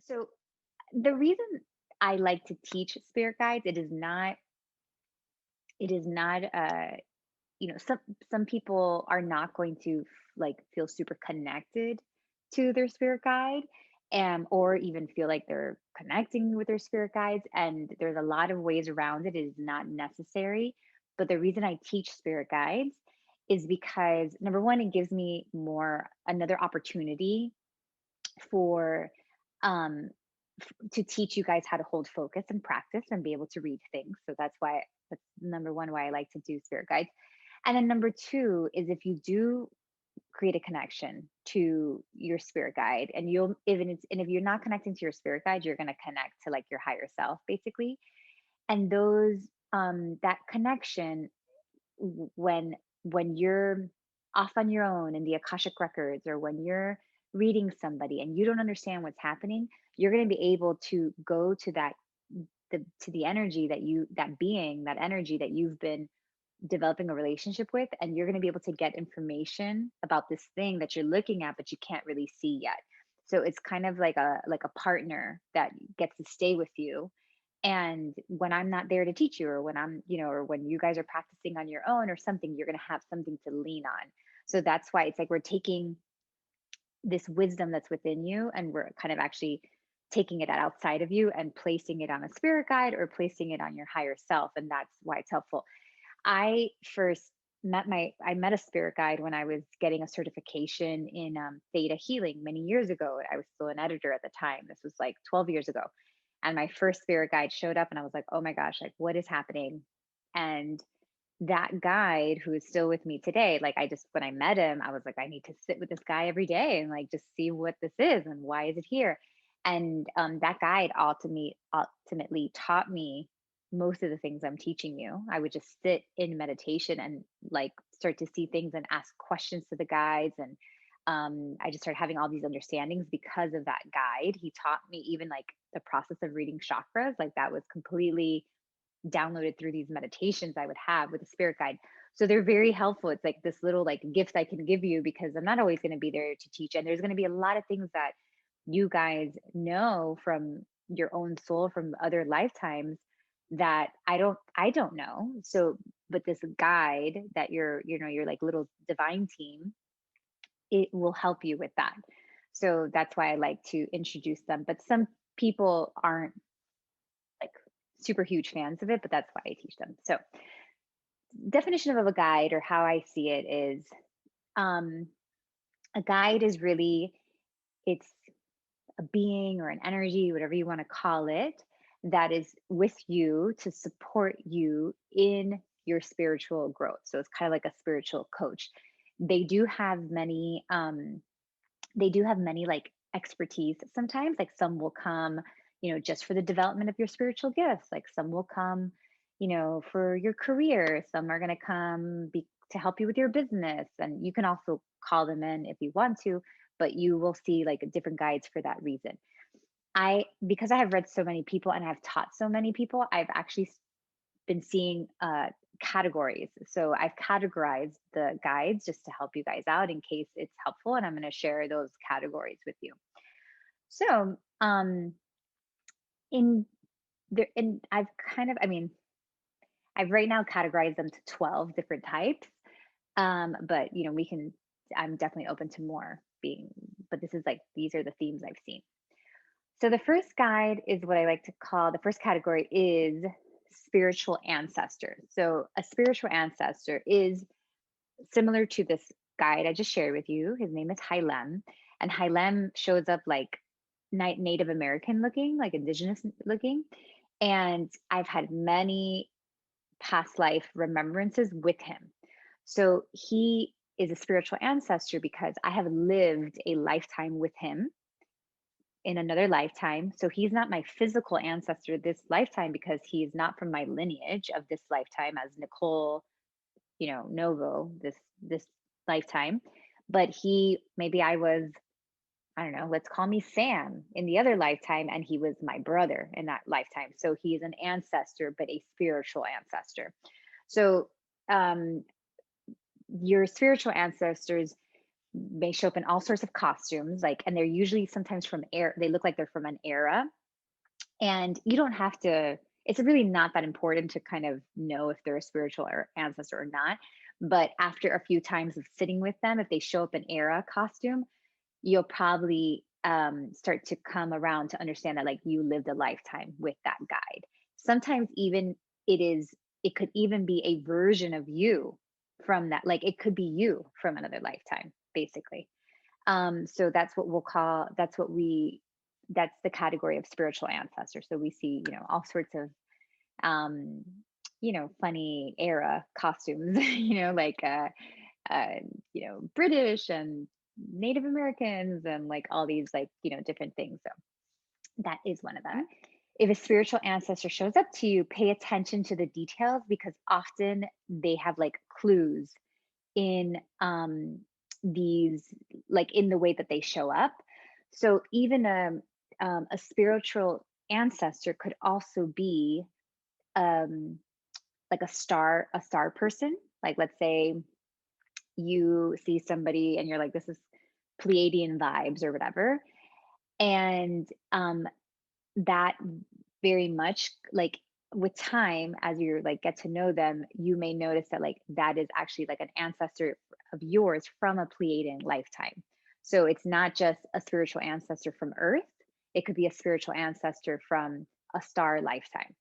So the reason I like to teach spirit guides, it is not some people are not going to like feel super connected to their spirit guide, or even feel like they're connecting with their spirit guides, and there's a lot of ways around it. It is not necessary. But the reason I teach spirit guides is because number one, it gives me more another opportunity for um to teach you guys how to hold focus and practice and be able to read things. So that's number one why I like to do spirit guides. And then number two is if you do create a connection to your spirit guide, and if you're not connecting to your spirit guide, you're going to connect to like your higher self basically. And those that connection, when you're off on your own in the Akashic records, or when you're reading somebody and you don't understand what's happening, you're going to be able to go to the energy that energy that you've been developing a relationship with, and you're going to be able to get information about this thing that you're looking at but you can't really see yet. So it's kind of like a partner that gets to stay with you, and when I'm not there to teach you, or when or when you guys are practicing on your own or something, you're going to have something to lean on. So that's why it's like we're taking this wisdom that's within you, and we're kind of actually taking it outside of you and placing it on a spirit guide or placing it on your higher self. And that's why it's helpful. I first I met a spirit guide when I was getting a certification in theta healing many years ago. I was still an editor at the time. This was like 12 years ago. And my first spirit guide showed up, and I was like, oh my gosh, like what is happening? And that guide, who is still with me today, like when I met him, I was like, I need to sit with this guy every day and like just see what this is and why is it here. And that guide ultimately taught me most of the things I'm teaching you. I would just sit in meditation and like start to see things and ask questions to the guides. And I just started having all these understandings because of that guide. He taught me even like the process of reading chakras. Like that was completely downloaded through these meditations I would have with a spirit guide. So they're very helpful. It's like this little like gift I can give you, because I'm not always going to be there to teach. And there's going to be a lot of things that you guys know from your own soul from other lifetimes that I don't know. So but this guide that your like little divine team, it will help you with that. So that's why I like to introduce them. But some people aren't like super huge fans of it, but that's why I teach them. So definition of a guide, or how I see it, is um, a guide is really, it's a being or an energy, whatever you want to call it, that is with you to support you in your spiritual growth. So it's kind of like a spiritual coach. They do have many like expertise sometimes. Like some will come, just for the development of your spiritual gifts. Like some will come, for your career. Some are going to to help you with your business. And you can also call them in if you want to, but you will see like different guides for that reason. Because I have read so many people and I've taught so many people, I've actually been seeing categories. So I've categorized the guides just to help you guys out in case it's helpful. And I'm going to share those categories with you. So, in and I've kind of, I mean, I've right now categorized them to 12 different types. But I'm definitely open to more but this is like, these are the themes I've seen. So the first guide is what I like to call, the first category is spiritual ancestor. So a spiritual ancestor is similar to this guide I just shared with you. His name is Hailem, and Hailem shows up like Native American looking, like indigenous looking. And I've had many past life remembrances with him. So he is a spiritual ancestor because I have lived a lifetime with him in another lifetime. So he's not my physical ancestor this lifetime, because he's not from my lineage of this lifetime as Nicole, Novo, this lifetime. But maybe I was, I don't know, let's call me Sam in the other lifetime, and he was my brother in that lifetime. So he's an ancestor, but a spiritual ancestor. So your spiritual ancestors, may show up in all sorts of costumes, like, and they're usually sometimes from air. They look like they're from an era, and you don't have to. It's really not that important to kind of know if they're a spiritual or ancestor or not. But after a few times of sitting with them, if they show up in era costume, you'll probably start to come around to understand that like you lived a lifetime with that guide. Sometimes even it is, it could even be a version of you from that, like it could be you from another lifetime, basically. So that's what we'll call, that's the category of spiritual ancestor. So we see, all sorts of um funny era costumes, like uh, British and Native Americans and like all these like, different things. So that is one of Mhm. that. If a spiritual ancestor shows up to you, pay attention to the details because often they have like clues in these, like in the way that they show up. So even a spiritual ancestor could also be um, like a star person. Like let's say you see somebody and you're like, this is Pleiadian vibes or whatever. And that very much like with time, as you like get to know them, you may notice that like that is actually like an ancestor of yours from a Pleiadian lifetime. So it's not just a spiritual ancestor from Earth, it could be a spiritual ancestor from a star lifetime.